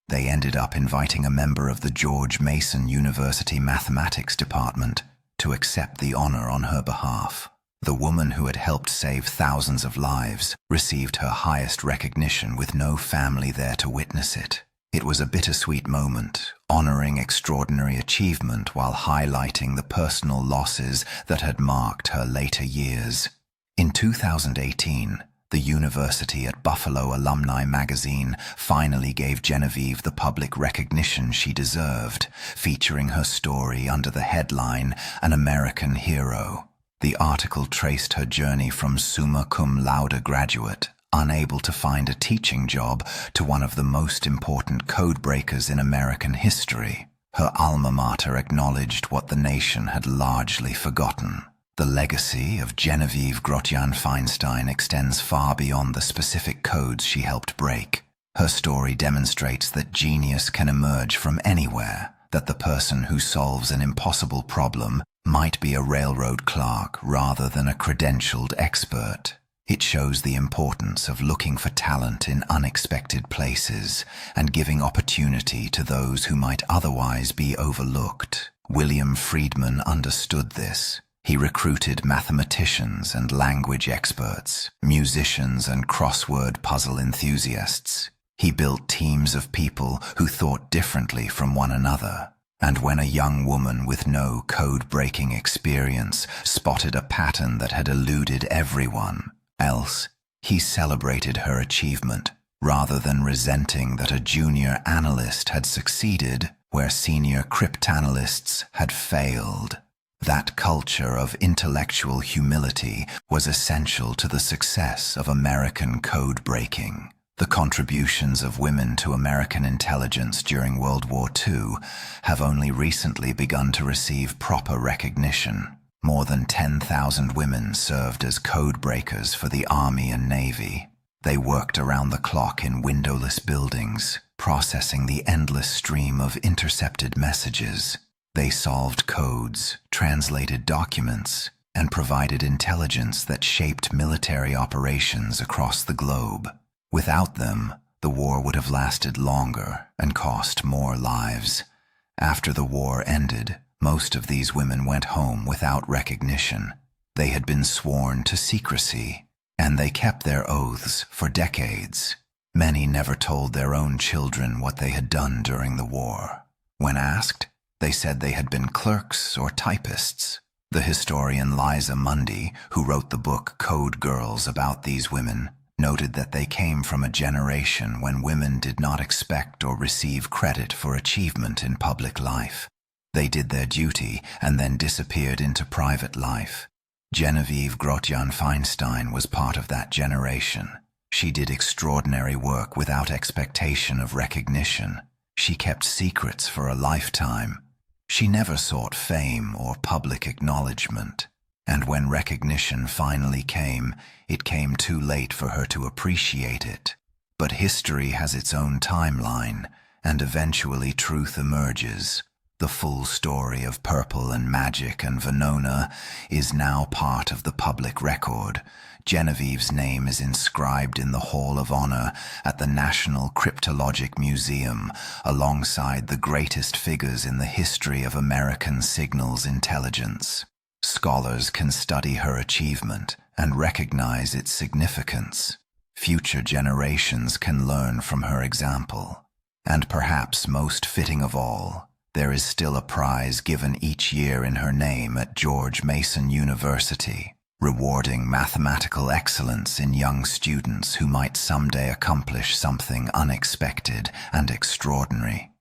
They ended up inviting a member of the George Mason University Mathematics Department to accept the honor on her behalf. The woman who had helped save thousands of lives received her highest recognition with no family there to witness it. It was a bittersweet moment, honoring extraordinary achievement while highlighting the personal losses that had marked her later years. In 2018, the University at Buffalo Alumni magazine finally gave Genevieve the public recognition she deserved, featuring her story under the headline, "An American Hero." The article traced her journey from summa cum laude graduate, unable to find a teaching job, to one of the most important code breakers in American history. Her alma mater acknowledged what the nation had largely forgotten. The legacy of Genevieve Grotjan Feinstein extends far beyond the specific codes she helped break. Her story demonstrates that genius can emerge from anywhere, that the person who solves an impossible problem might be a railroad clerk rather than a credentialed expert. It shows the importance of looking for talent in unexpected places and giving opportunity to those who might otherwise be overlooked. William Friedman understood this. He recruited mathematicians and language experts, musicians and crossword puzzle enthusiasts. He built teams of people who thought differently from one another. And when a young woman with no code-breaking experience spotted a pattern that had eluded everyone else, he celebrated her achievement, rather than resenting that a junior analyst had succeeded where senior cryptanalysts had failed. That culture of intellectual humility was essential to the success of American code breaking. The contributions of women to American intelligence during World War II have only recently begun to receive proper recognition. More than 10,000 women served as code breakers for the Army and Navy. They worked around the clock in windowless buildings, processing the endless stream of intercepted messages. They solved codes, translated documents, and provided intelligence that shaped military operations across the globe. Without them, the war would have lasted longer and cost more lives. After the war ended, most of these women went home without recognition. They had been sworn to secrecy, and they kept their oaths for decades. Many never told their own children what they had done during the war. When asked, they said they had been clerks or typists. The historian Liza Mundy, who wrote the book Code Girls about these women, noted that they came from a generation when women did not expect or receive credit for achievement in public life. They did their duty and then disappeared into private life. Genevieve Grotjan Feinstein was part of that generation. She did extraordinary work without expectation of recognition. She kept secrets for a lifetime. She never sought fame or public acknowledgement. And when recognition finally came, it came too late for her to appreciate it. But history has its own timeline, and eventually truth emerges. The full story of Purple and Magic and Venona is now part of the public record. Genevieve's name is inscribed in the Hall of Honor at the National Cryptologic Museum, alongside the greatest figures in the history of American signals intelligence. Scholars can study her achievement and recognize its significance. Future generations can learn from her example. And perhaps most fitting of all, There is still a prize given each year in her name at George Mason University, rewarding mathematical excellence in young students who might someday accomplish something unexpected and extraordinary.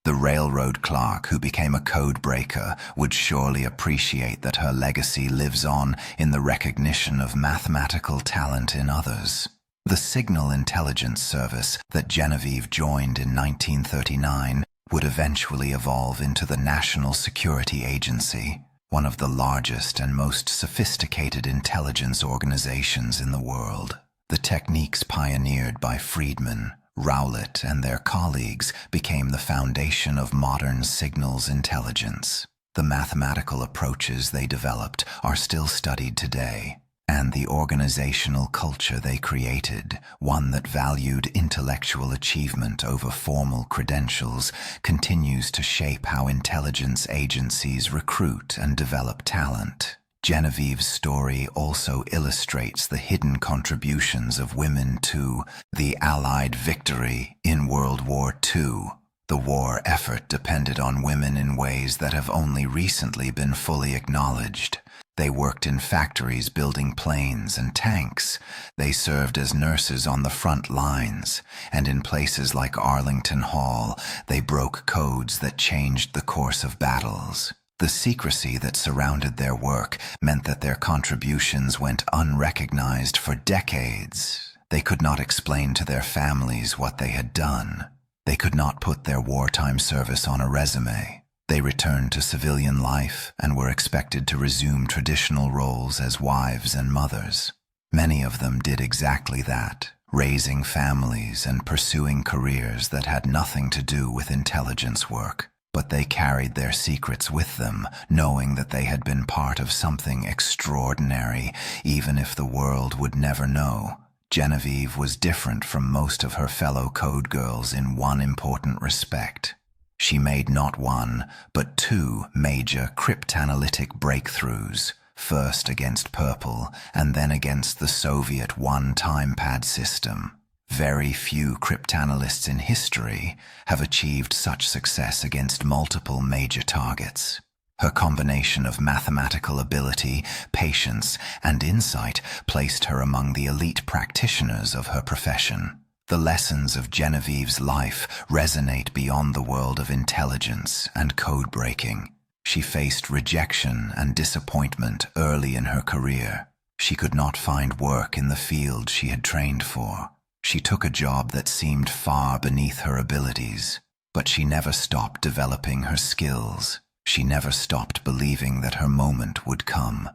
The railroad clerk who became a code breaker would surely appreciate that her legacy lives on in the recognition of mathematical talent in others. The Signal Intelligence Service that Genevieve joined in 1939 would eventually evolve into the National Security Agency, one of the largest and most sophisticated intelligence organizations in the world. The techniques pioneered by Friedman, Rowlett, and their colleagues became the foundation of modern signals intelligence. The mathematical approaches they developed are still studied today, and the organizational culture they created, one that valued intellectual achievement over formal credentials, continues to shape how intelligence agencies recruit and develop talent. Genevieve's story also illustrates the hidden contributions of women to the Allied victory in World War II. The war effort depended on women in ways that have only recently been fully acknowledged. They worked in factories building planes and tanks. They served as nurses on the front lines, and in places like Arlington Hall, they broke codes that changed the course of battles. The secrecy that surrounded their work meant that their contributions went unrecognized for decades. They could not explain to their families what they had done. They could not put their wartime service on a resume. They returned to civilian life and were expected to resume traditional roles as wives and mothers. Many of them did exactly that, raising families and pursuing careers that had nothing to do with intelligence work. But they carried their secrets with them, knowing that they had been part of something extraordinary, even if the world would never know. Genevieve was different from most of her fellow code girls in one important respect. She made not one, but two major cryptanalytic breakthroughs, first against Purple and then against the Soviet one-time pad system. Very few cryptanalysts in history have achieved such success against multiple major targets. Her combination of mathematical ability, patience, and insight placed her among the elite practitioners of her profession. The lessons of Genevieve's life resonate beyond the world of intelligence and code breaking. She faced rejection and disappointment early in her career. She could not find work in the field she had trained for. She took a job that seemed far beneath her abilities, but she never stopped developing her skills. She never stopped believing that her moment would come.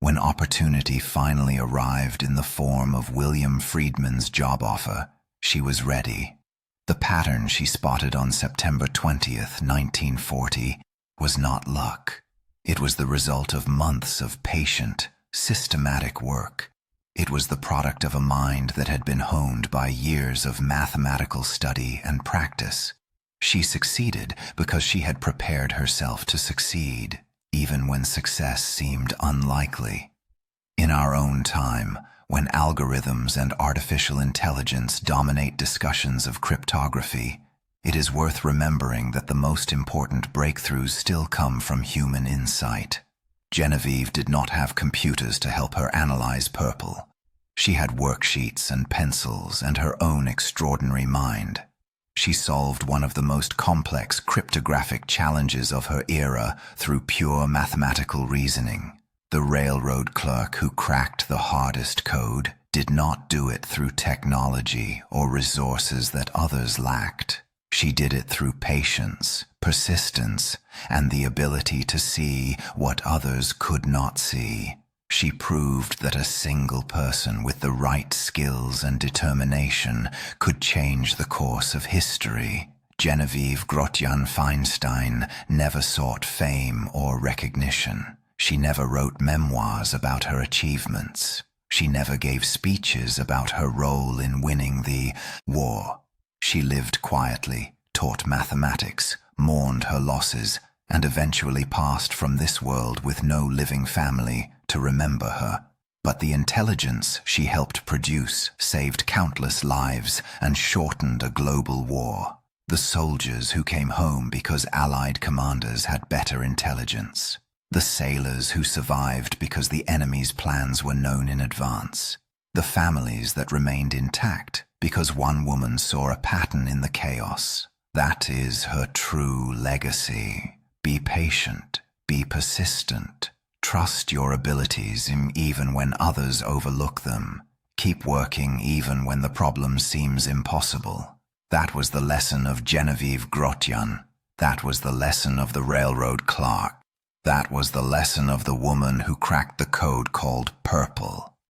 When opportunity finally arrived in the form of William Friedman's job offer, she was ready. The pattern she spotted on September 20th, 1940, was not luck. It was the result of months of patient, systematic work. It was the product of a mind that had been honed by years of mathematical study and practice. She succeeded because she had prepared herself to succeed, even when success seemed unlikely. In our own time, when algorithms and artificial intelligence dominate discussions of cryptography, it is worth remembering that the most important breakthroughs still come from human insight. Genevieve did not have computers to help her analyze Purple. She had worksheets and pencils and her own extraordinary mind. She solved one of the most complex cryptographic challenges of her era through pure mathematical reasoning. The railroad clerk who cracked the hardest code did not do it through technology or resources that others lacked. She did it through patience, persistence, and the ability to see what others could not see. She proved that a single person with the right skills and determination could change the course of history. Genevieve Grotjan Feinstein never sought fame or recognition. She never wrote memoirs about her achievements. She never gave speeches about her role in winning the war. She lived quietly, taught mathematics, mourned her losses, and eventually passed from this world with no living family to remember her. But the intelligence she helped produce saved countless lives and shortened a global war. The soldiers who came home because Allied commanders had better intelligence. The sailors who survived because the enemy's plans were known in advance. The families that remained intact because one woman saw a pattern in the chaos. That is her true legacy. Be patient. Be persistent. Trust your abilities even when others overlook them. Keep working even when the problem seems impossible. That was the lesson of Genevieve Grotjan. That was the lesson of the railroad clerk. That was the lesson of the woman who cracked the code called purple.